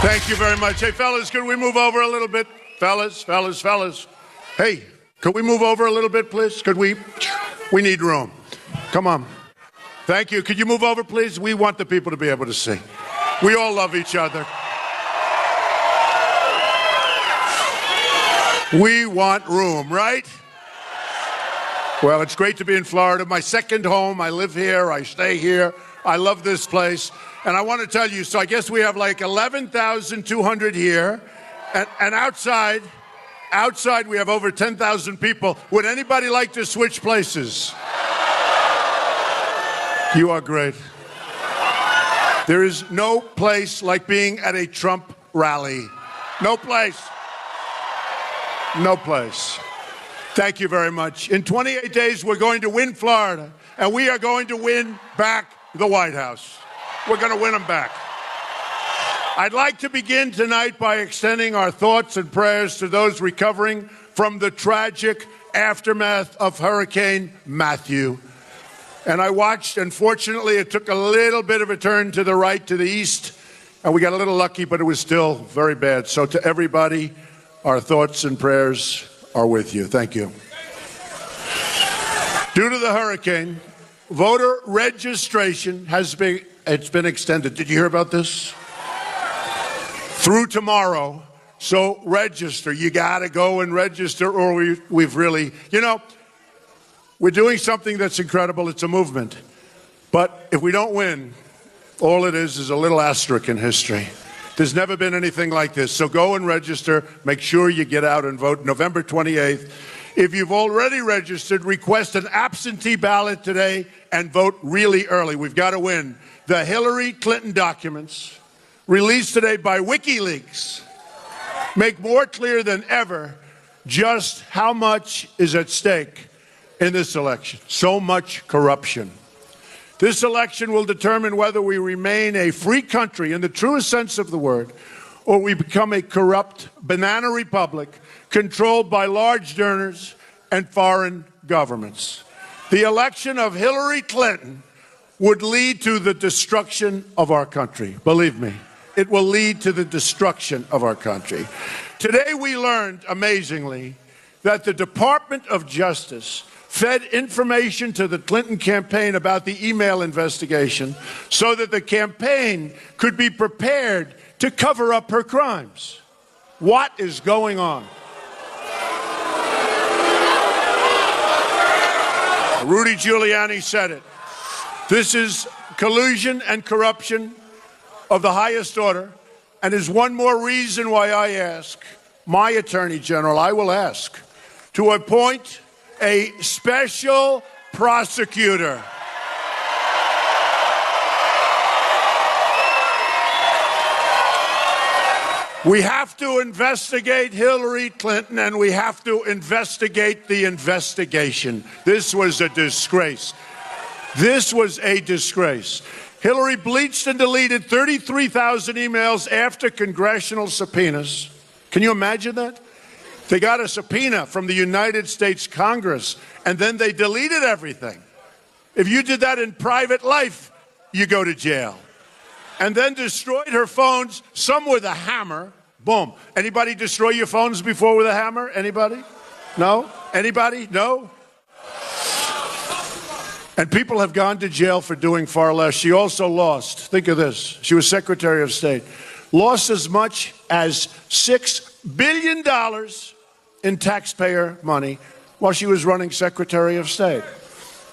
Thank you very much. Hey, fellas, could we move over a little bit? Fellas. Hey, could we move over a little bit, please? Could we? We need room. Come on. Thank you. Could you move over, please? We want the people to be able to see. We all love each other. We want room, right? Well, it's great to be in Florida. My second home. I live here. I stay here. I love this place. And I want to tell you, so I guess we have like 11,200 here. And outside we have over 10,000 people. Would anybody like to switch places? You are great. There is no place like being at a Trump rally. No place. No place. Thank you very much. In 28 days, we're going to win Florida, and we are going to win back the White House. We're going to win them back. I'd like to begin tonight by extending our thoughts and prayers to those recovering from the tragic aftermath of Hurricane Matthew. And I watched, unfortunately, it took a little bit of a turn to the right, to the east, and we got a little lucky, but it was still very bad. So to everybody, our thoughts and prayers are with you. Thank you. Due to the hurricane, voter registration has been extended. Did you hear about this? Through tomorrow. So register. You got to go and register, or we've really, we're doing something that's incredible. It's a movement. But if we don't win, all it is a little asterisk in history. There's never been anything like this. So go and register. Make sure you get out and vote November 28th. If you've already registered, request an absentee ballot today and vote really early. We've got to win. The Hillary Clinton documents released today by WikiLeaks make more clear than ever just how much is at stake in this election. So much corruption. This election will determine whether we remain a free country in the truest sense of the word, or we become a corrupt banana republic controlled by large donors and foreign governments. The election of Hillary Clinton would lead to the destruction of our country. Believe me, it will lead to the destruction of our country. Today we learned, amazingly, that the Department of Justice fed information to the Clinton campaign about the email investigation so that the campaign could be prepared to cover up her crimes. What is going on? Rudy Giuliani said it. This is collusion and corruption of the highest order, and is one more reason why I ask my Attorney General, I will ask, to appoint a special prosecutor. We have to investigate Hillary Clinton, and we have to investigate the investigation. This was a disgrace. This was a disgrace. Hillary bleached and deleted 33,000 emails after congressional subpoenas. Can you imagine that? They got a subpoena from the United States Congress, and then they deleted everything. If you did that in private life, you go to jail. And then destroyed her phones, some with a hammer. Boom. Anybody destroy your phones before with a hammer? Anybody? No? Anybody? No? And people have gone to jail for doing far less. She also lost, think of this, she was Secretary of State, lost as much as $6 billion in taxpayer money while she was running Secretary of State.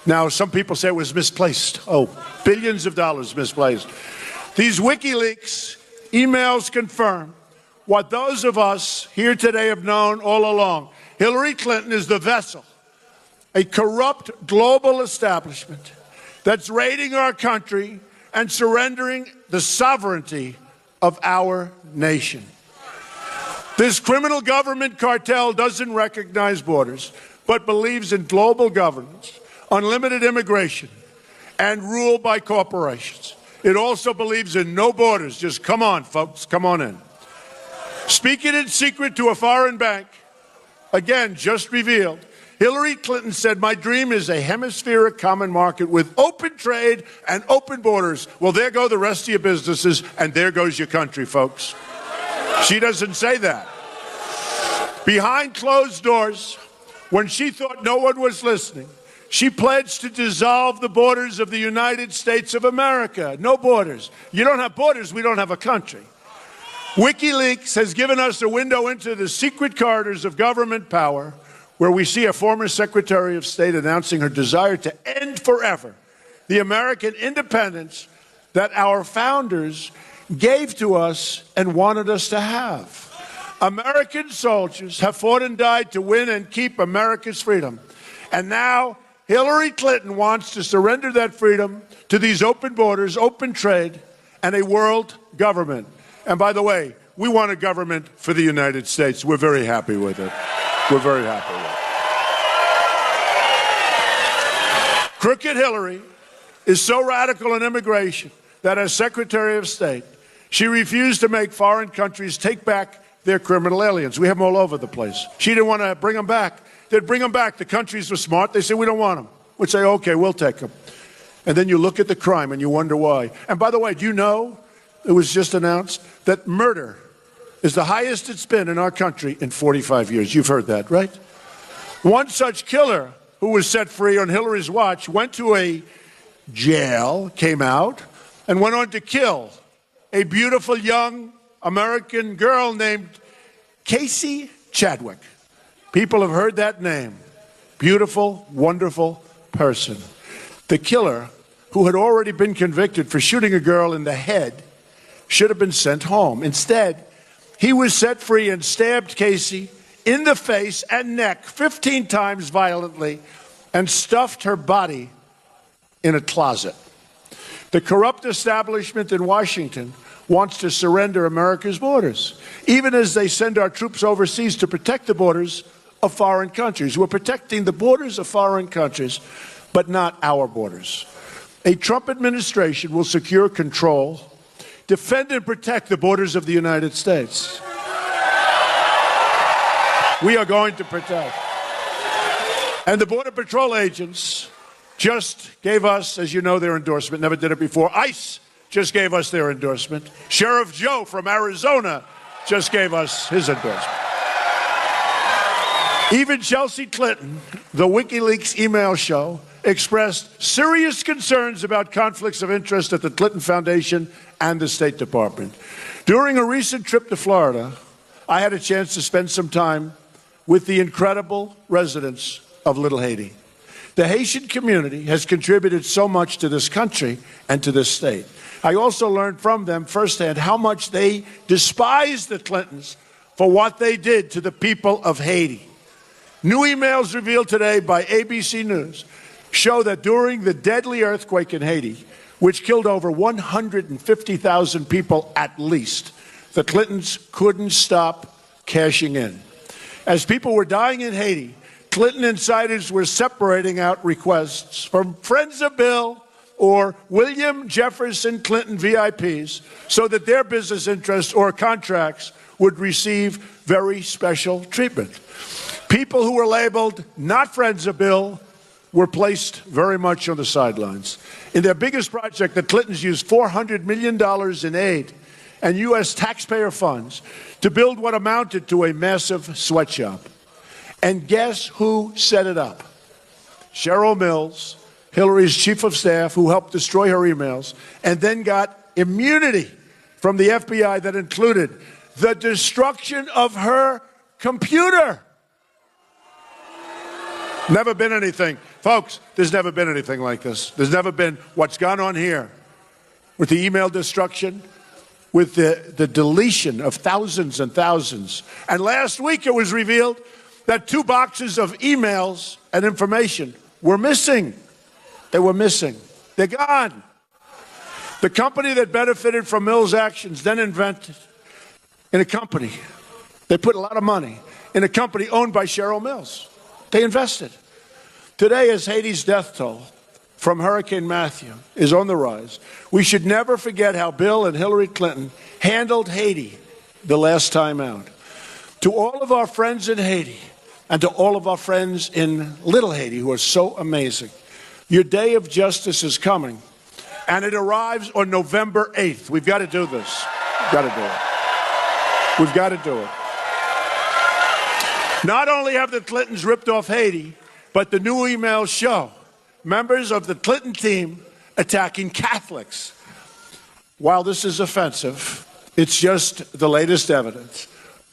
Now, some people say it was misplaced. Oh, billions of dollars misplaced. These WikiLeaks emails confirm what those of us here today have known all along. Hillary Clinton is the vessel, a corrupt global establishment that's raiding our country and surrendering the sovereignty of our nation. This criminal government cartel doesn't recognize borders, but believes in global governance, unlimited immigration, and rule by corporations. It also believes in no borders. Just come on, folks, come on in. Speaking in secret to a foreign bank, again, just revealed, Hillary Clinton said, my dream is a hemispheric common market with open trade and open borders. Well, there go the rest of your businesses, and there goes your country, folks. She doesn't say that. Behind closed doors, when she thought no one was listening, she pledged to dissolve the borders of the United States of America. No borders. You don't have borders, we don't have a country. WikiLeaks has given us a window into the secret corridors of government power, where we see a former Secretary of State announcing her desire to end forever the American independence that our founders gave to us and wanted us to have. American soldiers have fought and died to win and keep America's freedom. And now Hillary Clinton wants to surrender that freedom to these open borders, open trade, and a world government. And by the way, we want a government for the United States. We're very happy with it. We're very happy with it. Crooked Hillary is so radical in immigration that as Secretary of State, she refused to make foreign countries take back their criminal aliens. We have them all over the place. She didn't want to bring them back. They'd bring them back. The countries were smart. They said, we don't want them. We'd say, okay, we'll take them. And then you look at the crime and you wonder why. And by the way, do you know, it was just announced that murder is the highest it's been in our country in 45 years. You've heard that, right? One such killer who was set free on Hillary's watch went to a jail, came out, and went on to kill a beautiful young American girl named Casey Chadwick. People have heard that name. Beautiful, wonderful person. The killer, who had already been convicted for shooting a girl in the head, should have been sent home. Instead, he was set free and stabbed Casey in the face and neck 15 times violently and stuffed her body in a closet. The corrupt establishment in Washington wants to surrender America's borders, even as they send our troops overseas to protect the borders of foreign countries. We're protecting the borders of foreign countries, but not our borders. A Trump administration will secure control, defend and protect the borders of the United States. We are going to protect. And the Border Patrol agents just gave us, as you know, their endorsement. Never did it before. ICE just gave us their endorsement. Sheriff Joe from Arizona just gave us his endorsement. Even Chelsea Clinton, the WikiLeaks email show, expressed serious concerns about conflicts of interest at the Clinton Foundation and the State Department. During a recent trip to Florida, I had a chance to spend some time with the incredible residents of Little Haiti. The Haitian community has contributed so much to this country and to this state. I also learned from them firsthand how much they despise the Clintons for what they did to the people of Haiti. New emails revealed today by ABC News show that during the deadly earthquake in Haiti, which killed over 150,000 people at least, the Clintons couldn't stop cashing in. As people were dying in Haiti, Clinton insiders were separating out requests from friends of Bill or William Jefferson Clinton VIPs so that their business interests or contracts would receive very special treatment. People who were labeled not friends of Bill were placed very much on the sidelines. In their biggest project, the Clintons used $400 million in aid and U.S. taxpayer funds to build what amounted to a massive sweatshop. And guess who set it up? Cheryl Mills, Hillary's chief of staff, who helped destroy her emails, and then got immunity from the FBI that included the destruction of her computer. Never been anything. Folks, there's never been anything like this. There's never been what's gone on here with the email destruction, with the deletion of thousands and thousands. And last week it was revealed that 2 boxes of emails and information were missing. They were missing. They're gone. The company that benefited from Mills' actions then invented in a company. They put a lot of money in a company owned by Cheryl Mills. They invested. Today, as Haiti's death toll from Hurricane Matthew is on the rise, we should never forget how Bill and Hillary Clinton handled Haiti the last time out. To all of our friends in Haiti and to all of our friends in Little Haiti who are so amazing, your day of justice is coming, and it arrives on November 8th. We've got to do this. We've got to do it. We've got to do it. Not only have the Clintons ripped off Haiti, but the new emails show members of the Clinton team attacking Catholics. While this is offensive, it's just the latest evidence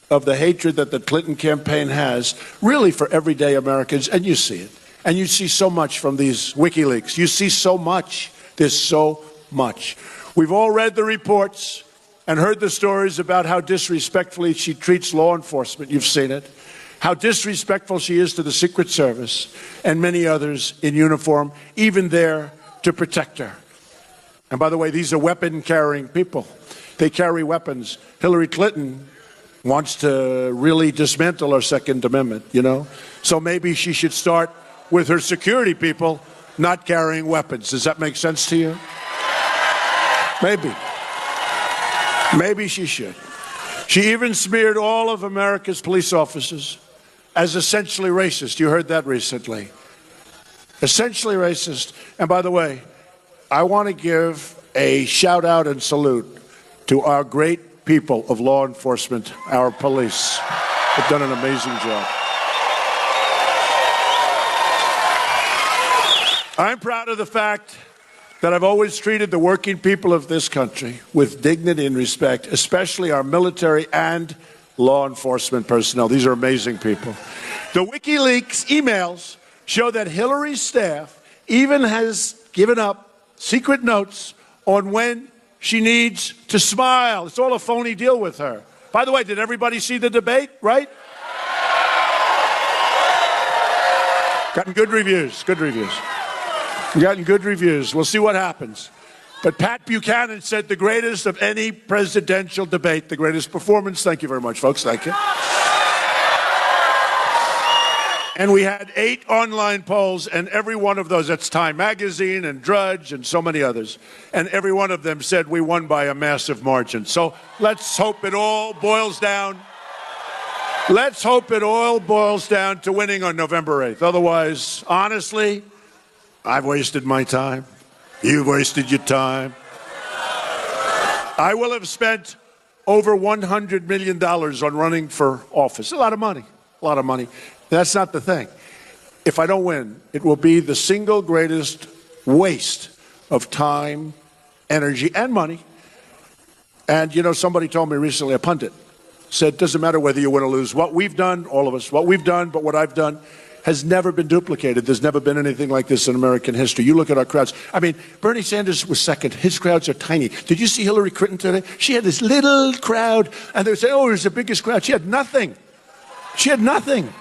of the hatred that the Clinton campaign has, really, for everyday Americans, and you see it. And you see so much from these WikiLeaks. You see so much. There's so much. We've all read the reports and heard the stories about how disrespectfully she treats law enforcement. You've seen it. How disrespectful she is to the Secret Service and many others in uniform, even there to protect her. And by the way, these are weapon-carrying people. They carry weapons. Hillary Clinton wants to really dismantle our Second Amendment, you know? So maybe she should start with her security people not carrying weapons. Does that make sense to you? Maybe. Maybe she should. She even smeared all of America's police officers as essentially racist. You heard that recently. Essentially racist. And by the way, I want to give a shout out and salute to our great people of law enforcement, our police. They've done an amazing job. I'm proud of the fact that I've always treated the working people of this country with dignity and respect, especially our military and law enforcement personnel. These are amazing people. The WikiLeaks emails show that Hillary's staff even has given up secret notes on when she needs to smile. It's all a phony deal with her. By the way, did everybody see the debate, right? Gotten good reviews, good reviews. Gotten good reviews. We'll see what happens. But Pat Buchanan said the greatest of any presidential debate, the greatest performance. Thank you very much, folks. Thank you. And we had 8 online polls, and every one of those, that's Time Magazine and Drudge and so many others, and every one of them said we won by a massive margin. So let's hope it all boils down. Let's hope it all boils down to winning on November 8th. Otherwise, honestly, I've wasted my time. You've wasted your time. I will have spent over $100 million on running for office. A lot of money. A lot of money. That's not the thing. If I don't win, it will be the single greatest waste of time, energy, and money. And, you know, somebody told me recently, a pundit, said, doesn't matter whether you win or lose. What we've done, all of us, what we've done, but what I've done, has never been duplicated. There's never been anything like this in American history. You look at our crowds. I mean, Bernie Sanders was second. His crowds are tiny. Did you see Hillary Clinton today? She had this little crowd, and they would say, oh, it was the biggest crowd. She had nothing. She had nothing.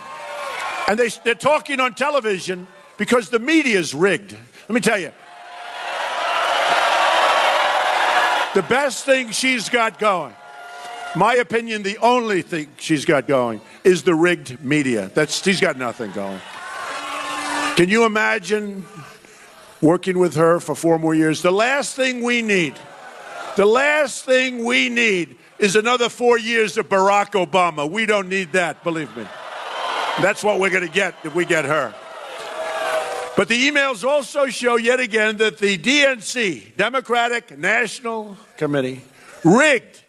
And they're talking on television because the media is rigged. Let me tell you. The best thing she's got going, my opinion, the only thing she's got going is the rigged media. She's got nothing going. Can you imagine working with her for 4 more years? The last thing we need is another 4 years of Barack Obama. We don't need that, believe me. That's what we're going to get if we get her. But the emails also show yet again that the DNC, Democratic National Committee, rigged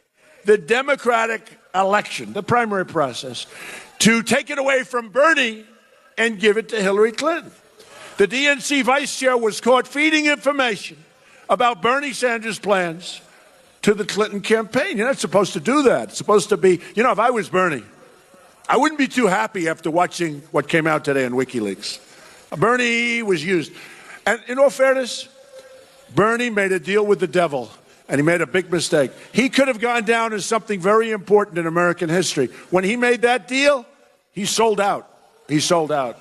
the Democratic election, the primary process, to take it away from Bernie and give it to Hillary Clinton. The DNC vice chair was caught feeding information about Bernie Sanders' plans to the Clinton campaign. You're not supposed to do that. It's supposed to be, you know, if I was Bernie, I wouldn't be too happy after watching what came out today in WikiLeaks. Bernie was used. And in all fairness, Bernie made a deal with the devil, and he made a big mistake. He could have gone down as something very important in American history. When he made that deal, he sold out. He sold out.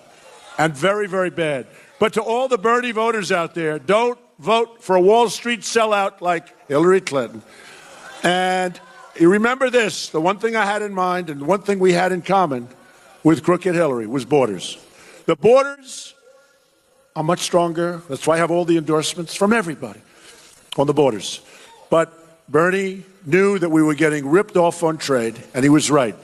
And very, very bad. But to all the Bernie voters out there, don't vote for a Wall Street sellout like Hillary Clinton. And you remember this, the one thing I had in mind and the one thing we had in common with crooked Hillary was borders. The borders are much stronger. That's why I have all the endorsements from everybody on the borders. But Bernie knew that we were getting ripped off on trade, and he was right.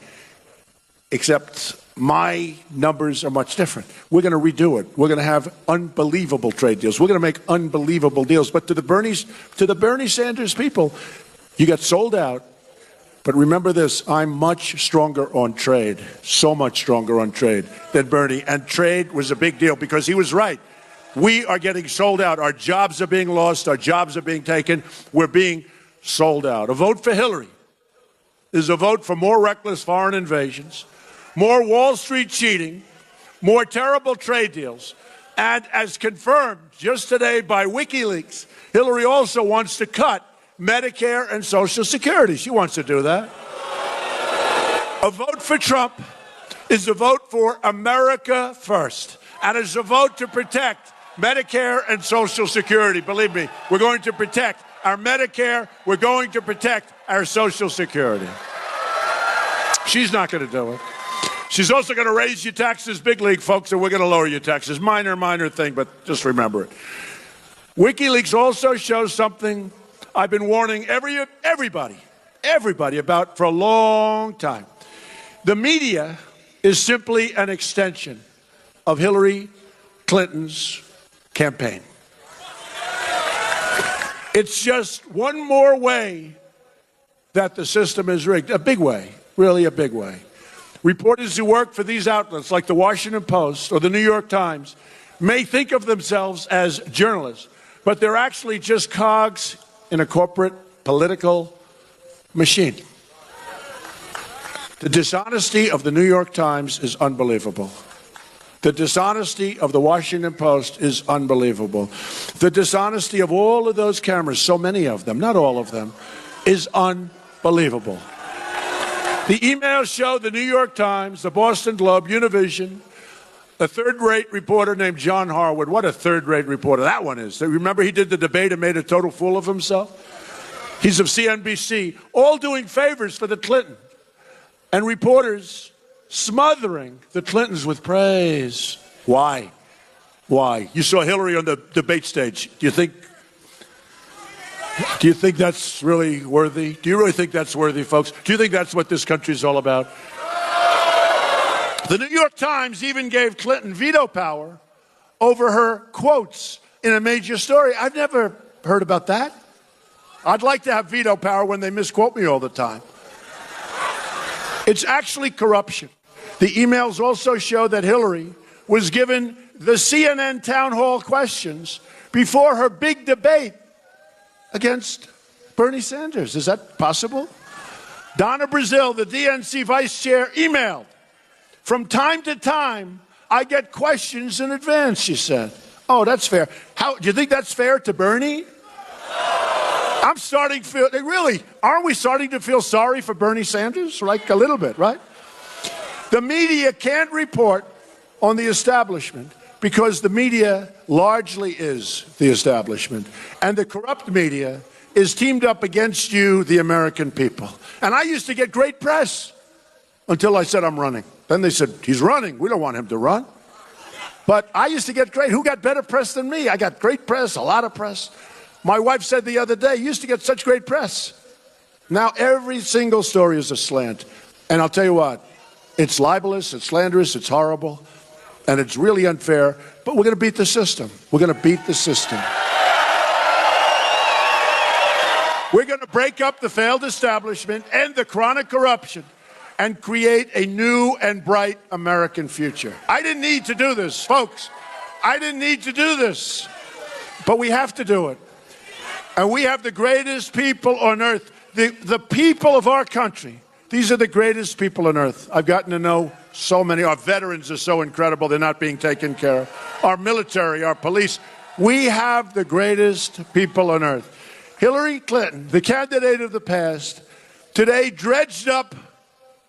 Except my numbers are much different. We're going to redo it. We're going to have unbelievable trade deals. We're going to make unbelievable deals. But to the Bernie Sanders people, you got sold out. But remember this, I'm much stronger on trade, so much stronger on trade than Bernie. And trade was a big deal because he was right. We are getting sold out. Our jobs are being lost. Our jobs are being taken. We're being sold out. A vote for Hillary is a vote for more reckless foreign invasions, more Wall Street cheating, more terrible trade deals. And as confirmed just today by WikiLeaks, Hillary also wants to cut Medicare and Social Security. She wants to do that. A vote for Trump is a vote for America first, and is a vote to protect Medicare and Social Security. Believe me, we're going to protect our Medicare. We're going to protect our Social Security. She's not going to do it. She's also going to raise your taxes, big league, folks, and we're going to lower your taxes. Minor thing, but just remember it. WikiLeaks also shows something I've been warning everybody about for a long time. The media is simply an extension of Hillary Clinton's campaign. It's just one more way that the system is rigged. A big way, really a big way. Reporters who work for these outlets like the Washington Post or the New York Times may think of themselves as journalists, but they're actually just cogs in a corporate political machine. The dishonesty of the New York Times is unbelievable. The dishonesty of the Washington Post is unbelievable. The dishonesty of all of those cameras, so many of them, not all of them, is unbelievable. The emails show the New York Times, the Boston Globe, Univision, a third-rate reporter named John Harwood. What a third-rate reporter that one is. Remember he did the debate and made a total fool of himself? He's of CNBC, all doing favors for the Clintons. And reporters smothering the Clintons with praise. Why? Why? You saw Hillary on the debate stage. Do you think that's really worthy? Do you really think that's worthy, folks? Do you think that's what this country is all about? The New York Times even gave Clinton veto power over her quotes in a major story. I've never heard about that. I'd like to have veto power when they misquote me all the time. It's actually corruption. The emails also show that Hillary was given the CNN town hall questions before her big debate against Bernie Sanders. Is that possible? Donna Brazile, the DNC vice chair, emailed, "From time to time, I get questions in advance," she said. Oh, that's fair. Do you think that's fair to Bernie? I'm starting to feel, really, aren't we starting to feel sorry for Bernie Sanders? Like a little bit, right? The media can't report on the establishment because the media largely is the establishment. And the corrupt media is teamed up against you, the American people. And I used to get great press until I said I'm running. Then they said, he's running. We don't want him to run. But I used to get great. Who got better press than me? I got great press, a lot of press. My wife said the other day, you used to get such great press. Now every single story is a slant. And I'll tell you what, it's libelous, it's slanderous, it's horrible, and it's really unfair. But we're going to beat the system. We're going to beat the system. We're going to break up the failed establishment, end the chronic corruption, and create a new and bright American future. I didn't need to do this, folks. I didn't need to do this. But we have to do it. And we have the greatest people on earth. The people of our country, these are the greatest people on earth. I've gotten to know so many. Our veterans are so incredible. They're not being taken care of. Our military, our police. We have the greatest people on earth. Hillary Clinton, the candidate of the past, today dredged up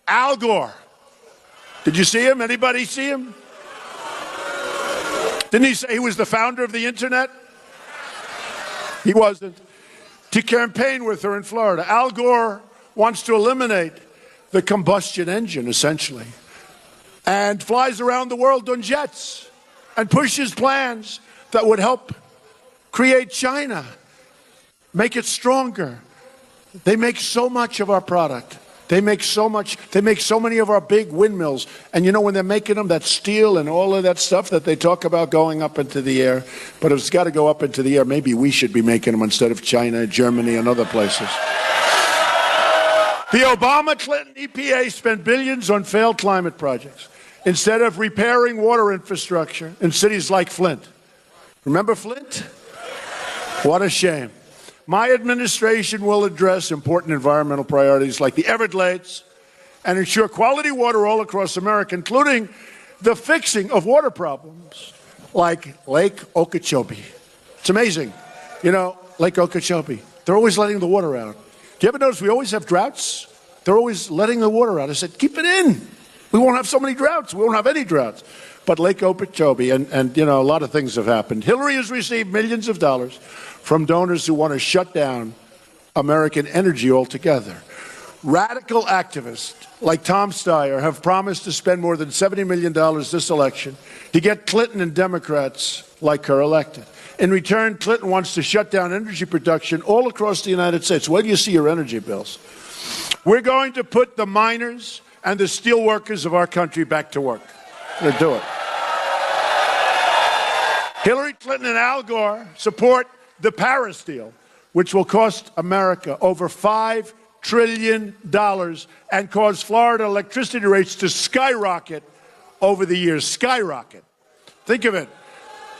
Al Gore. Did you see him? Anybody see him? Didn't he say he was the founder of the internet? He wasn't. To campaign with her in Florida. Al Gore wants to eliminate the combustion engine, essentially, and flies around the world on jets and pushes plans that would help create China, make it stronger. They make so much of our product. They make so much. They make so many of our big windmills. And you know, when they're making them, that steel and all of that stuff that they talk about going up into the air, but it's got to go up into the air. Maybe we should be making them instead of China, Germany, and other places. The Obama-Clinton EPA spent billions on failed climate projects instead of repairing water infrastructure in cities like Flint. Remember Flint? What a shame. My administration will address important environmental priorities like the Everglades and ensure quality water all across America, including the fixing of water problems like Lake Okeechobee. It's amazing. You know, Lake Okeechobee, they're always letting the water out. Do you ever notice we always have droughts? They're always letting the water out. I said, keep it in. We won't have so many droughts. We won't have any droughts. But Lake Okeechobee, and you know, a lot of things have happened. Hillary has received millions of dollars from donors who want to shut down American energy altogether. Radical activists like Tom Steyer have promised to spend more than $70 million this election to get Clinton and Democrats like her elected. In return, Clinton wants to shut down energy production all across the United States. Where do you see your energy bills? We're going to put the miners and the steel workers of our country back to work. We're going to do it. Hillary Clinton and Al Gore support the Paris deal, which will cost America over $5 trillion and cause Florida electricity rates to skyrocket over the years. Skyrocket. Think of it.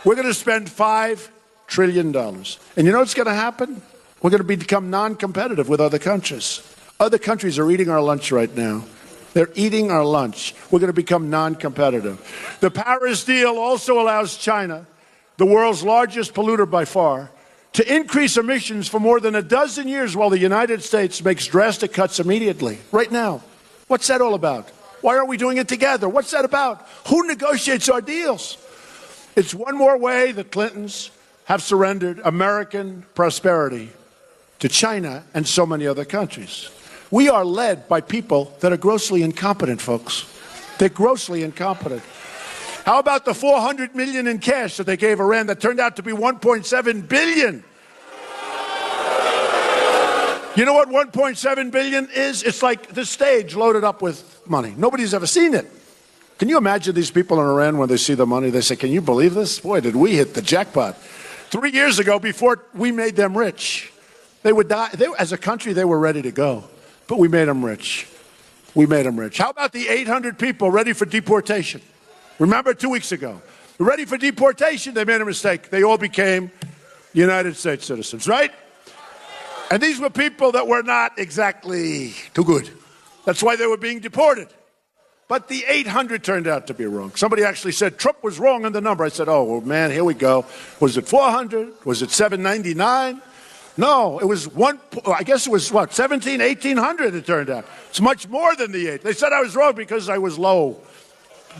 We're going to spend $5 trillion. And you know what's going to happen? We're going to become non-competitive with other countries. Other countries are eating our lunch right now. They're eating our lunch. We're going to become non-competitive. The Paris deal also allows China, the world's largest polluter by far, to increase emissions for more than a dozen years while the United States makes drastic cuts immediately. Right now. What's that all about? Why aren't we doing it together? What's that about? Who negotiates our deals? It's one more way the Clintons have surrendered American prosperity to China and so many other countries. We are led by people that are grossly incompetent, folks. They're grossly incompetent. How about the $400 million in cash that they gave Iran that turned out to be $1.7 billion? You know what $1.7 billion is? It's like the stage loaded up with money. Nobody's ever seen it. Can you imagine these people in Iran when they see the money? They say, can you believe this? Boy, did we hit the jackpot. 3 years ago, before we made them rich, they would die. As a country, they were ready to go. But we made them rich. We made them rich. How about the 800 people ready for deportation? Remember 2 weeks ago? Ready for deportation, they made a mistake. They all became United States citizens, right? And these were people that were not exactly too good. That's why they were being deported. But the 800 turned out to be wrong. Somebody actually said Trump was wrong on the number. I said, oh, well, man, here we go. Was it 400? Was it 799? No, it was I guess it was what, 1,800 it turned out. It's much more than the 8. They said I was wrong because I was low.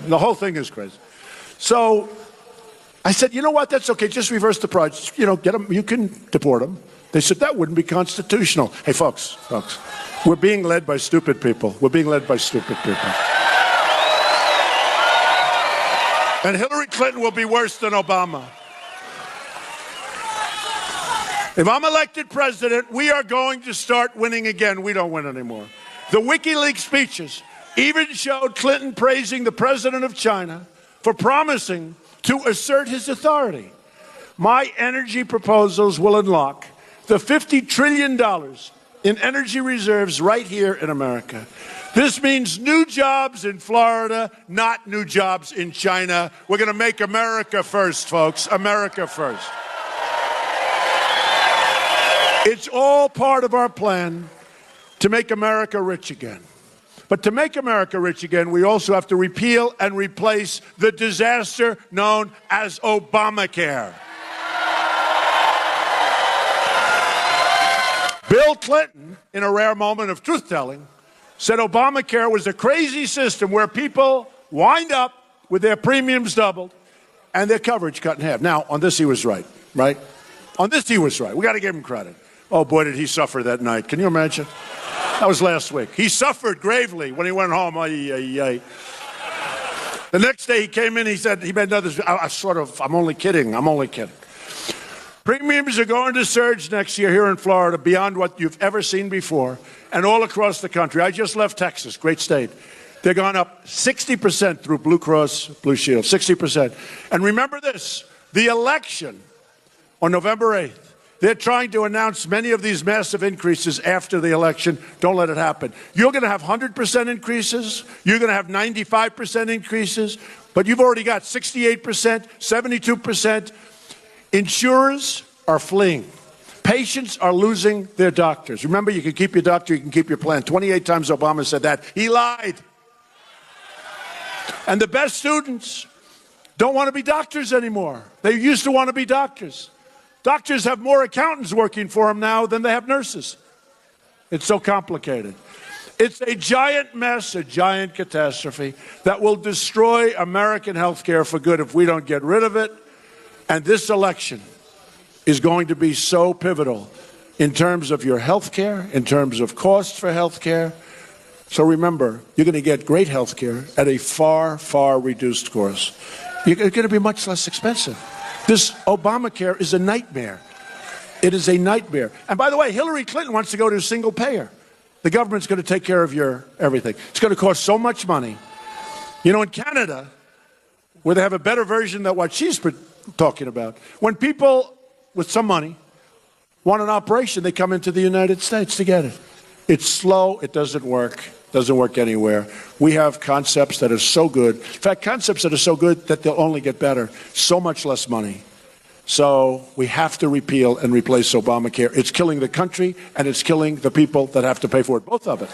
The whole thing is crazy. So I said, you know what, that's okay, just reverse the price. You know, get them, you can deport them. They said that wouldn't be constitutional. Hey, folks, we're being led by stupid people. We're being led by stupid people. And Hillary Clinton will be worse than Obama. If I'm elected president, we are going to start winning again. We don't win anymore. The WikiLeaks speeches even showed Clinton praising the president of China for promising to assert his authority. My energy proposals will unlock the $50 trillion in energy reserves right here in America. This means new jobs in Florida, not new jobs in China. We're going to make America first, folks. America first. It's all part of our plan to make America rich again. But to make America rich again, we also have to repeal and replace the disaster known as Obamacare. Bill Clinton, in a rare moment of truth-telling, said Obamacare was a crazy system where people wind up with their premiums doubled and their coverage cut in half. Now, on this he was right? On this he was right. We got to give him credit. Oh, boy, did he suffer that night. Can you imagine? That was last week. He suffered gravely when he went home. The next day he came in, he said, he made another, I'm only kidding. Premiums are going to surge next year here in Florida beyond what you've ever seen before and all across the country. I just left Texas, great state. They're gone up 60% through Blue Cross Blue Shield, 60%. And remember this, the election on November 8th They're trying to announce many of these massive increases after the election. Don't let it happen. You're going to have 100% increases. You're going to have 95% increases. But you've already got 68%, 72%. Insurers are fleeing. Patients are losing their doctors. Remember, you can keep your doctor, you can keep your plan. 28 times Obama said that. He lied. And the best students don't want to be doctors anymore. They used to want to be doctors. Doctors have more accountants working for them now than they have nurses. It's so complicated. It's a giant mess, a giant catastrophe that will destroy American health care for good if we don't get rid of it. And this election is going to be so pivotal in terms of your health care, in terms of costs for health care. So remember, you're going to get great health care at a far, far reduced cost. It's going to be much less expensive. This Obamacare is a nightmare. It is a nightmare. And by the way, Hillary Clinton wants to go to a single payer. The government's going to take care of your everything. It's going to cost so much money. You know, in Canada, where they have a better version than what she's talking about, when people with some money want an operation, they come into the United States to get it. It's slow. It doesn't work. Doesn't work anywhere. We have concepts that are so good. In fact, concepts that are so good that they'll only get better. So much less money. So we have to repeal and replace Obamacare. It's killing the country, and it's killing the people that have to pay for it. Both of it.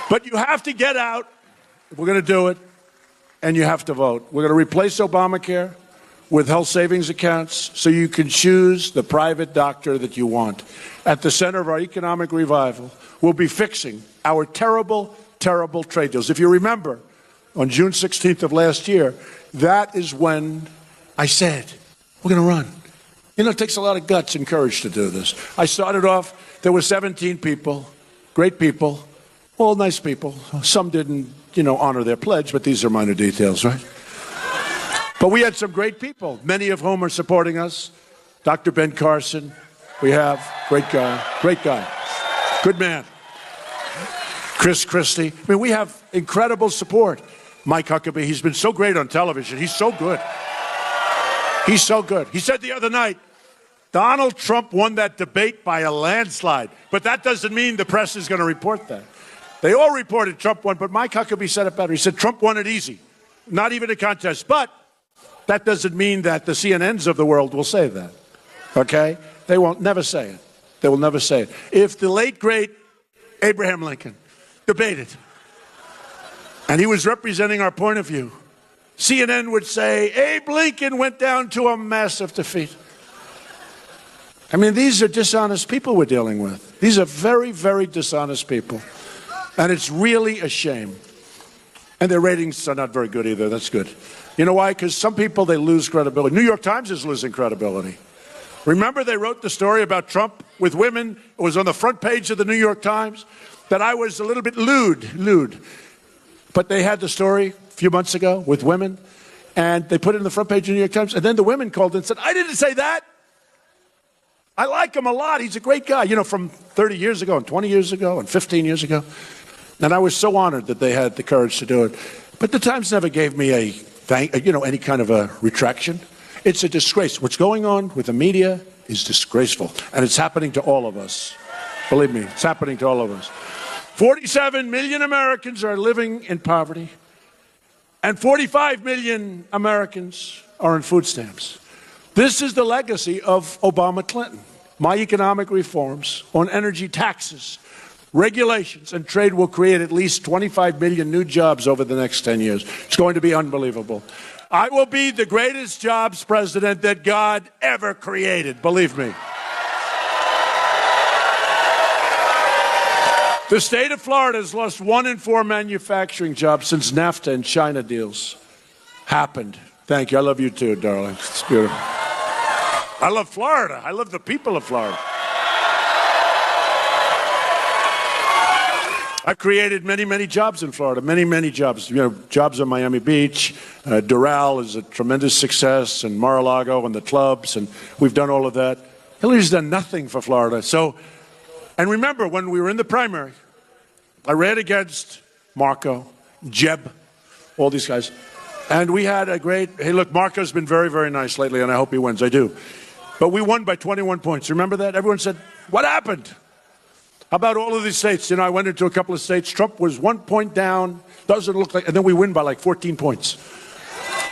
But you have to get out. We're going to do it. And you have to vote. We're going to replace Obamacare with health savings accounts so you can choose the private doctor that you want. At the center of our economic revival, we'll be fixing our terrible, terrible trade deals. If you remember, on June 16th of last year, that is when I said, we're going to run. You know, it takes a lot of guts and courage to do this. I started off, there were 17 people, great people, all nice people. Some didn't, honor their pledge, but these are minor details, right? But we had some great people, many of whom are supporting us. Dr. Ben Carson, we have, great guy, good man. Chris Christie, I mean, we have incredible support. Mike Huckabee, he's been so great on television. He's so good. He's so good. He said the other night, Donald Trump won that debate by a landslide. But that doesn't mean the press is going to report that. They all reported Trump won, but Mike Huckabee said it better. He said Trump won it easy, not even a contest. But that doesn't mean that the CNNs of the world will say that, okay? They won't never say it. They will never say it. If the late, great Abraham Lincoln debated, and he was representing our point of view, CNN would say, Abe Lincoln went down to a massive defeat. I mean, these are dishonest people we're dealing with. These are very, very dishonest people. And it's really a shame. And their ratings are not very good either. That's good. You know why? Because some people, they lose credibility. New York Times is losing credibility. Remember they wrote the story about Trump with women? It was on the front page of the New York Times. That I was a little bit lewd. But they had the story a few months ago with women. And they put it in the front page of the New York Times. And then the women called and said, I didn't say that. I like him a lot. He's a great guy. From 30 years ago and 20 years ago and 15 years ago. And I was so honored that they had the courage to do it. But the Times never gave me any kind of a retraction. It's a disgrace. What's going on with the media is disgraceful. And it's happening to all of us. Believe me, it's happening to all of us. 47 million Americans are living in poverty. And 45 million Americans are on food stamps. This is the legacy of Obama-Clinton. My economic reforms on energy taxes, regulations, and trade will create at least 25 million new jobs over the next 10 years. It's going to be unbelievable. I will be the greatest jobs president that God ever created, believe me. The state of Florida has lost 1 in 4 manufacturing jobs since NAFTA and China deals happened. Thank you. I love you too, darling. It's beautiful. I love Florida. I love the people of Florida. I've created many, many jobs in Florida, many, many jobs. Jobs on Miami Beach. Doral is a tremendous success, and Mar-a-Lago and the clubs, and we've done all of that. Hillary's done nothing for Florida. And remember, when we were in the primary, I ran against Marco, Jeb, all these guys. And we had a great, hey, look, Marco's been very, very nice lately, and I hope he wins. I do. But we won by 21 points. Remember that? Everyone said, what happened? How about all of these states? You know, I went into a couple of states. Trump was 1 point down. Doesn't look like, and then we win by like 14 points.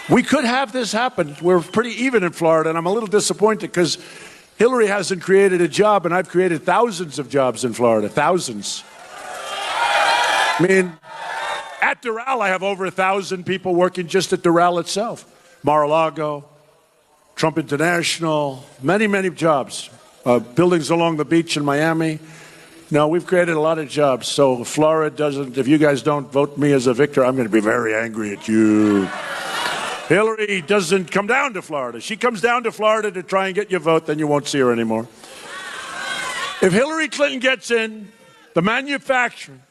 We could have this happen. We're pretty even in Florida, and I'm a little disappointed because Hillary hasn't created a job, and I've created thousands of jobs in Florida. Thousands. I mean, at Doral, I have over 1,000 people working just at Doral itself. Mar-a-Lago, Trump International, many, many jobs. Buildings along the beach in Miami. No, we've created a lot of jobs. So Florida doesn't, if you guys don't vote me as a victor, I'm going to be very angry at you. Hillary doesn't come down to Florida. She comes down to Florida to try and get your vote, then you won't see her anymore. If Hillary Clinton gets in, the manufacturing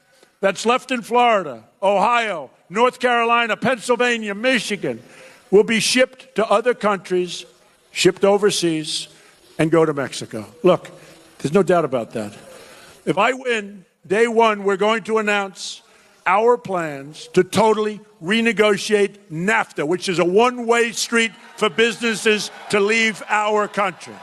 that's left in Florida, Ohio, North Carolina, Pennsylvania, Michigan, will be shipped to other countries, shipped overseas, and go to Mexico. Look, there's no doubt about that. If I win, day one, we're going to announce our plans to totally renegotiate NAFTA, which is a one-way street for businesses to leave our country.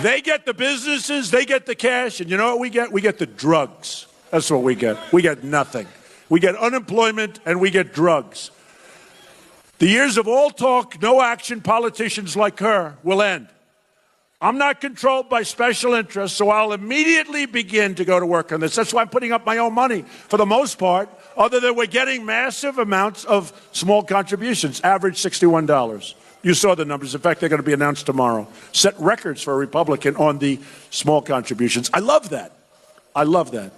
They get the businesses, they get the cash, and you know what we get? We get the drugs. That's what we get. We get nothing. We get unemployment, and we get drugs. The years of all talk, no action politicians like her will end. I'm not controlled by special interests, so I'll immediately begin to go to work on this. That's why I'm putting up my own money, for the most part, other than we're getting massive amounts of small contributions, average $61. You saw the numbers. In fact, they're going to be announced tomorrow. Set records for a Republican on the small contributions. I love that. I love that.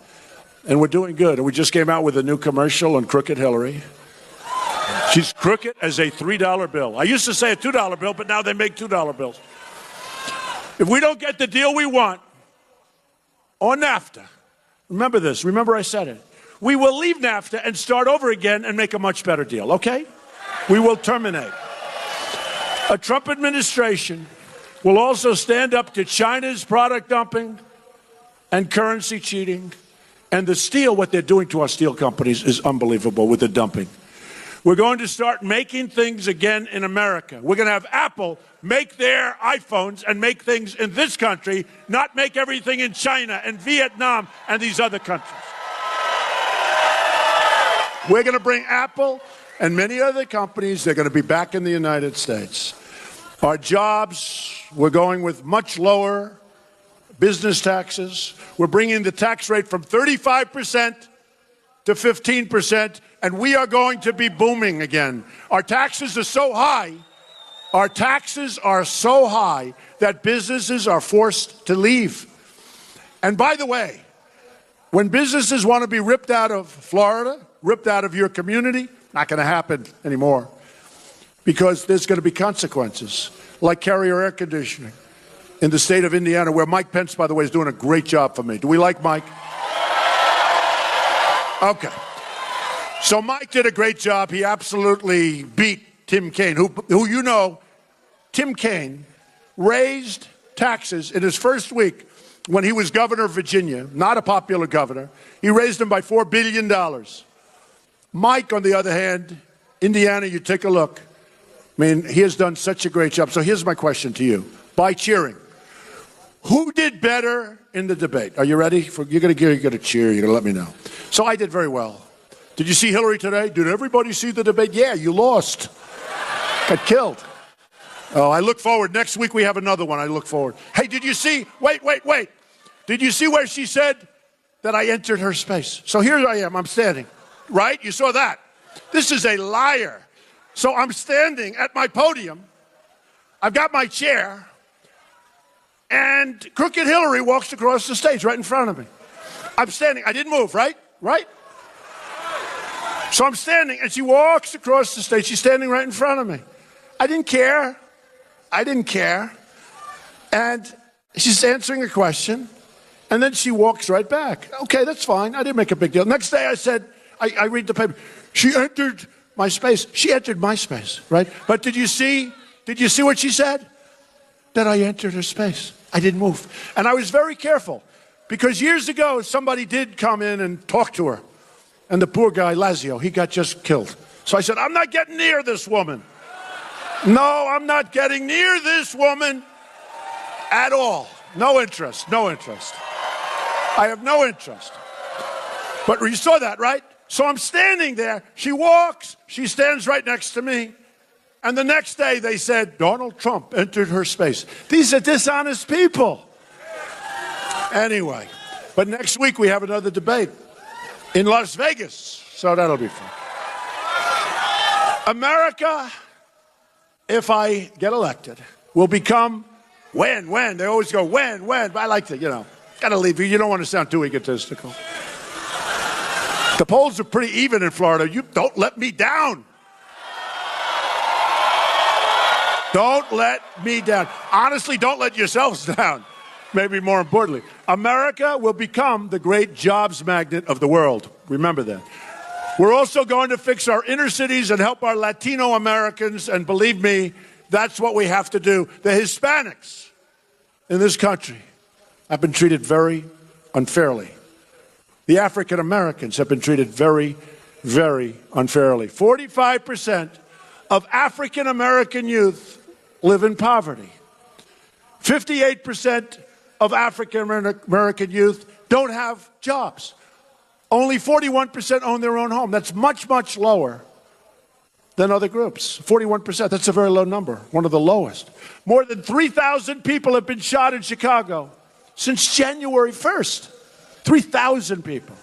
And we're doing good. And we just came out with a new commercial on Crooked Hillary. She's crooked as a $3 bill. I used to say a $2 bill, but now they make $2 bills. If we don't get the deal we want on NAFTA, remember this, remember I said it, we will leave NAFTA and start over again and make a much better deal, okay? We will terminate. A Trump administration will also stand up to China's product dumping and currency cheating. And the steel, what they're doing to our steel companies is unbelievable with the dumping. We're going to start making things again in America. We're going to have Apple make their iPhones and make things in this country, not make everything in China and Vietnam and these other countries. We're going to bring Apple and many other companies, they're going to be back in the United States. Our jobs, we're going with much lower business taxes. We're bringing the tax rate from 35% to 15%, and we are going to be booming again. Our taxes are so high, that businesses are forced to leave. And by the way, when businesses want to be ripped out of Florida, ripped out of your community, not going to happen anymore, because there's going to be consequences, like Carrier Air Conditioning in the state of Indiana, where Mike Pence, by the way, is doing a great job for me. Do we like Mike? Okay. So Mike did a great job. He absolutely beat Tim Kaine, who you know, Tim Kaine raised taxes in his first week when he was governor of Virginia, not a popular governor. He raised them by $4 billion. Mike, on the other hand, Indiana, you take a look. I mean, he has done such a great job. So here's my question to you. By cheering, who did better in the debate? Are you ready? You're going to cheer. You're going to let me know. So I did very well. Did you see Hillary today? Did everybody see the debate? Yeah, you lost. Got killed. Oh, I look forward. Next week we have another one. I look forward. Hey, did you see? Wait. Did you see where she said that I entered her space? So here I am. I'm standing. Right? You saw that. This is a liar. So I'm standing at my podium. I've got my chair. And Crooked Hillary walks across the stage right in front of me. I'm standing. I didn't move, right? Right? So I'm standing, and she walks across the stage. She's standing right in front of me. I didn't care. And she's answering a question, and then she walks right back. Okay, that's fine. I didn't make a big deal. Next day I said, I read the paper. She entered my space. She entered my space, right? But did you see what she said? That I entered her space. I didn't move. And I was very careful, because years ago somebody did come in and talk to her. And the poor guy, Lazio, he got just killed. So I said, I'm not getting near this woman. No, I'm not getting near this woman at all. No interest, no interest. I have no interest. But you saw that, right? So I'm standing there. She walks. She stands right next to me. And the next day they said, Donald Trump entered her space. These are dishonest people. Anyway, but next week we have another debate in Las Vegas. So that'll be fun. America, if I get elected, will become when. They always go when. But I like to, gotta leave you. You don't want to sound too egotistical. The polls are pretty even in Florida. You don't let me down. Don't let me down. Honestly, don't let yourselves down. Maybe more importantly, America will become the great jobs magnet of the world. Remember that. We're also going to fix our inner cities and help our Latino Americans. And believe me, that's what we have to do. The Hispanics in this country have been treated very unfairly. The African Americans have been treated very, very unfairly. 45% of African American youth live in poverty. 58% of African American youth don't have jobs. Only 41% own their own home. That's much, much lower than other groups. 41%, that's a very low number, one of the lowest. More than 3,000 people have been shot in Chicago since January 1st. 3,000 people.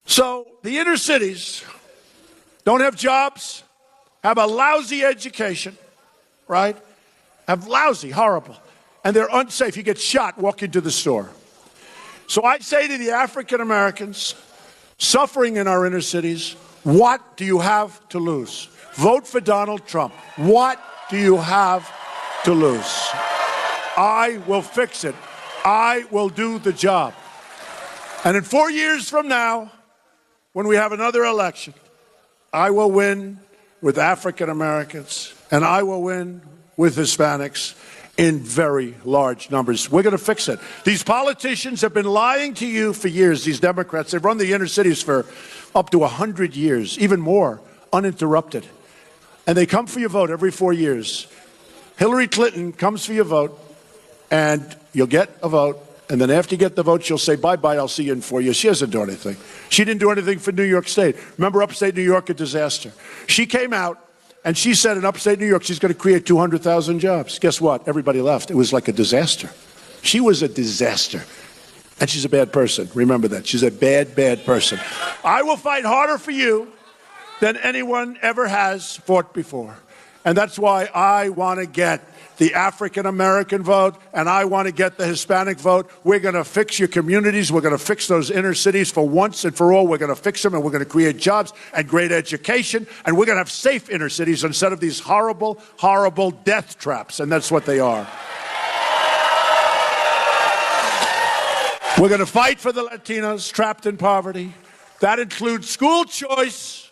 So the inner cities don't have jobs, have a lousy education, right? Have lousy, horrible. And they're unsafe. You get shot walking to the store. So I say to the African Americans suffering in our inner cities, what do you have to lose? Vote for Donald Trump. What do you have to lose? I will fix it. I will do the job. And in 4 years from now, when we have another election, I will win with African Americans and I will win with Hispanics in very large numbers. We're going to fix it. These politicians have been lying to you for years, these Democrats. They've run the inner cities for up to 100 years, even more, uninterrupted. And they come for your vote every 4 years. Hillary Clinton comes for your vote, and you'll get a vote. And then after you get the vote, she'll say, bye-bye, I'll see you in 4 years. She doesn't do anything. She didn't do anything for New York State. Remember upstate New York, a disaster. She came out, and she said in upstate New York, she's going to create 200,000 jobs. Guess what? Everybody left. It was like a disaster. She was a disaster. And she's a bad person. Remember that. She's a bad, bad person. I will fight harder for you than anyone ever has fought before. And that's why I want to get the African American vote, and I want to get the Hispanic vote. We're going to fix your communities. We're going to fix those inner cities for once and for all. We're going to fix them, and we're going to create jobs and great education, and we're going to have safe inner cities instead of these horrible, horrible death traps, and that's what they are. We're going to fight for the Latinos trapped in poverty. That includes school choice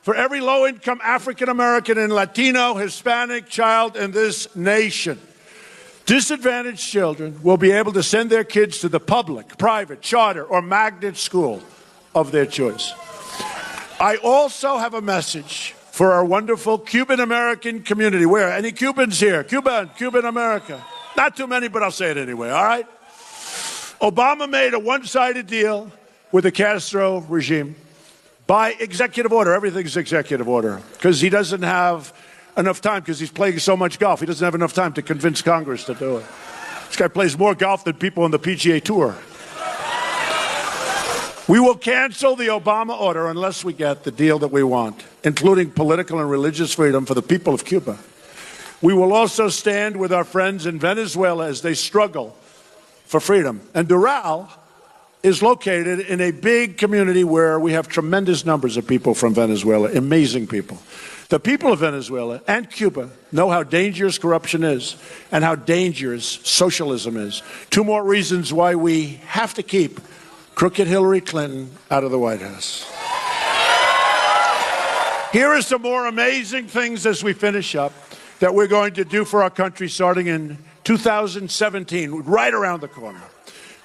for every low-income African-American and Latino, Hispanic child in this nation. Disadvantaged children will be able to send their kids to the public, private, charter, or magnet school of their choice. I also have a message for our wonderful Cuban-American community. Where? Any Cubans here? Cuban America. Not too many, but I'll say it anyway, all right? Obama made a one-sided deal with the Castro regime. By executive order. Everything's executive order. Because he doesn't have enough time, because he's playing so much golf. He doesn't have enough time to convince Congress to do it. This guy plays more golf than people on the PGA Tour. We will cancel the Obama order unless we get the deal that we want, including political and religious freedom for the people of Cuba. We will also stand with our friends in Venezuela as they struggle for freedom. And Doral is located in a big community where we have tremendous numbers of people from Venezuela, amazing people. The people of Venezuela and Cuba know how dangerous corruption is and how dangerous socialism is. Two more reasons why we have to keep crooked Hillary Clinton out of the White House. Here are some more amazing things as we finish up that we're going to do for our country starting in 2017, right around the corner.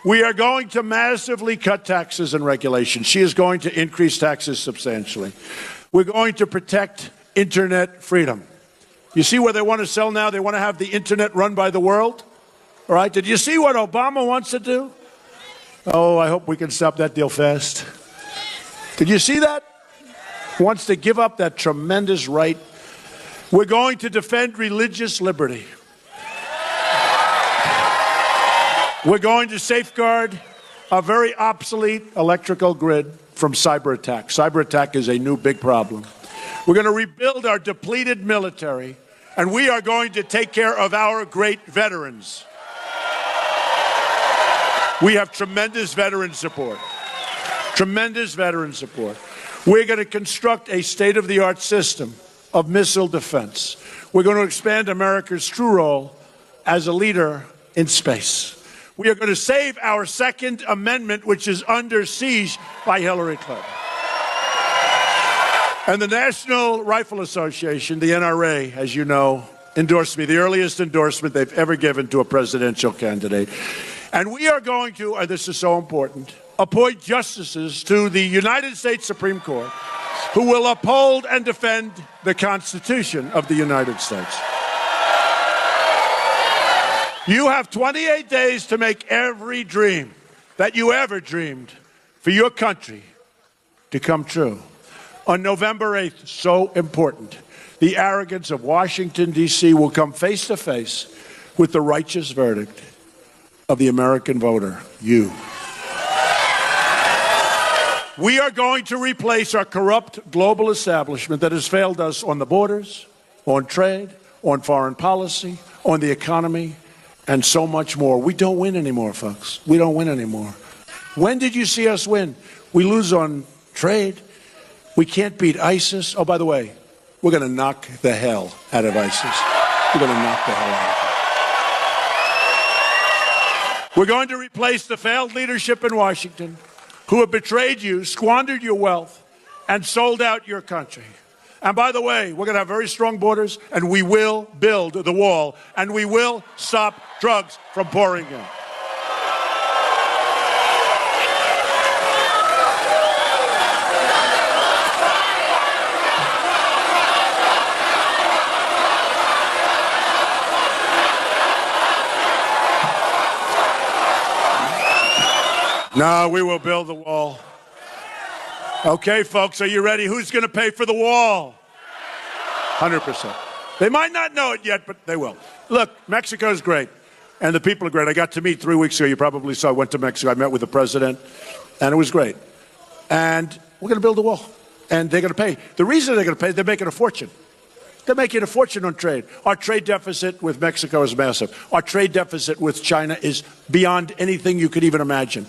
We are going to massively cut taxes and regulations. She is going to increase taxes substantially. We're going to protect internet freedom. You see where they want to sell now? They want to have the internet run by the world. All right? Did you see what Obama wants to do? Oh, I hope we can stop that deal fast. Did you see that? Wants to give up that tremendous right. We're going to defend religious liberty. We're going to safeguard a very obsolete electrical grid from cyber attack. Cyber attack is a new big problem. We're going to rebuild our depleted military, and we are going to take care of our great veterans. We have tremendous veteran support. Tremendous veteran support. We're going to construct a state-of-the-art system of missile defense. We're going to expand America's true role as a leader in space. We are going to save our Second Amendment, which is under siege by Hillary Clinton. And the National Rifle Association, the NRA, as you know, endorsed me, the earliest endorsement they've ever given to a presidential candidate. And we are going to, and this is so important, appoint justices to the United States Supreme Court who will uphold and defend the Constitution of the United States. You have 28 days to make every dream that you ever dreamed for your country to come true. On November 8th, so important, the arrogance of Washington, D.C. will come face to face with the righteous verdict of the American voter, you. We are going to replace our corrupt global establishment that has failed us on the borders, on trade, on foreign policy, on the economy, and so much more. We don't win anymore, folks. We don't win anymore. When did you see us win? We lose on trade. We can't beat ISIS. Oh, by the way, we're going to knock the hell out of ISIS. We're going to knock the hell out of them. We're going to replace the failed leadership in Washington who have betrayed you, squandered your wealth, and sold out your country. And by the way, we're going to have very strong borders, and we will build the wall, and we will stop drugs from pouring in. No, we will build the wall. Okay, folks, are you ready? Who's going to pay for the wall? 100%. They might not know it yet, but they will. Look, Mexico's great, and the people are great. I got to meet 3 weeks ago. You probably saw. I went to Mexico. I met with the president, and it was great. And we're going to build a wall, and they're going to pay. The reason they're going to pay, they're making a fortune. They're making a fortune on trade. Our trade deficit with Mexico is massive. Our trade deficit with China is beyond anything you could even imagine.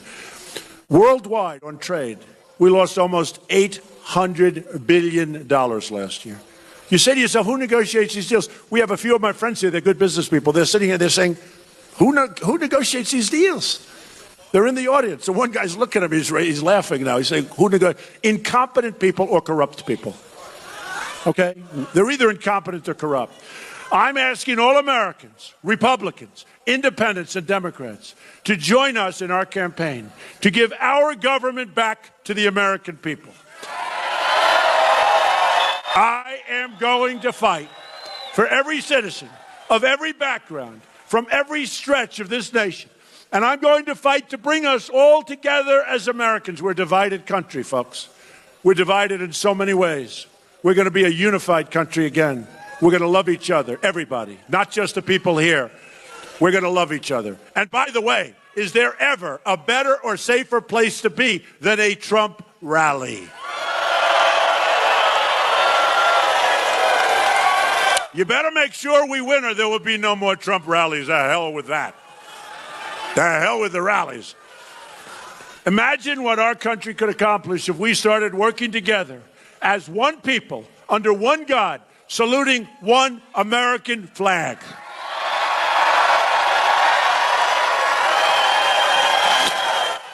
Worldwide on trade, we lost almost $800 billion last year. You say to yourself, who negotiates these deals? We have a few of my friends here. They're good business people. They're sitting here. They're saying, who negotiates these deals? They're in the audience. So one guy's looking at him. He's laughing now. He's saying, who negotiates? Incompetent people or corrupt people. Okay? They're either incompetent or corrupt. I'm asking all Americans, Republicans, Independents, and Democrats to join us in our campaign to give our government back to the American people. I am going to fight for every citizen of every background, from every stretch of this nation. And I'm going to fight to bring us all together as Americans. We're a divided country, folks. We're divided in so many ways. We're going to be a unified country again. We're going to love each other, everybody, not just the people here. We're going to love each other. And by the way, is there ever a better or safer place to be than a Trump rally? You better make sure we win or there will be no more Trump rallies. The hell with that. The hell with the rallies. Imagine what our country could accomplish if we started working together as one people, under one God, saluting one American flag.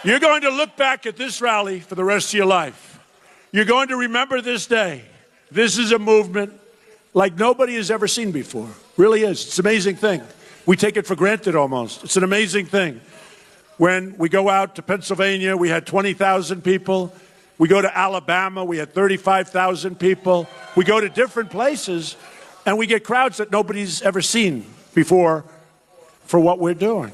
You're going to look back at this rally for the rest of your life. You're going to remember this day. This is a movement like nobody has ever seen before. Really is. It's an amazing thing. We take it for granted almost. It's an amazing thing. When we go out to Pennsylvania, we had 20,000 people. We go to Alabama, we had 35,000 people. We go to different places, and we get crowds that nobody's ever seen before for what we're doing.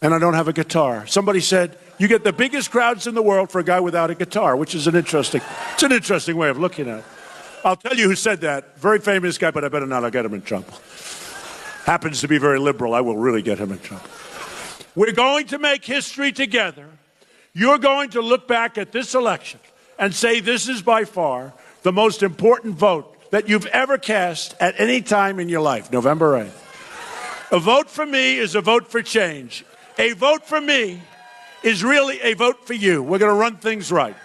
And I don't have a guitar. Somebody said, you get the biggest crowds in the world for a guy without a guitar, which is an interesting way of looking at it. I'll tell you who said that. Very famous guy, but I better not. I'll get him in trouble. Happens to be very liberal. I will really get him in trouble. We're going to make history together. You're going to look back at this election and say this is by far the most important vote that you've ever cast at any time in your life, November 8th. A vote for me is a vote for change. A vote for me is really a vote for you. We're going to run things right.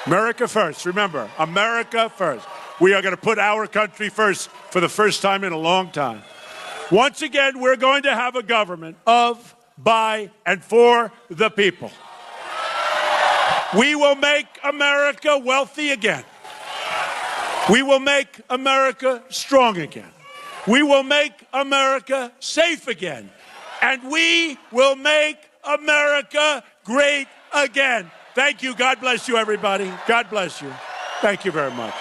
America first. Remember, America first. We are going to put our country first for the first time in a long time. Once again, we're going to have a government of, by, and for the people. We will make America wealthy again. We will make America strong again. We will make America safe again. And we will make America great again. Thank you. God bless you, everybody. God bless you. Thank you very much.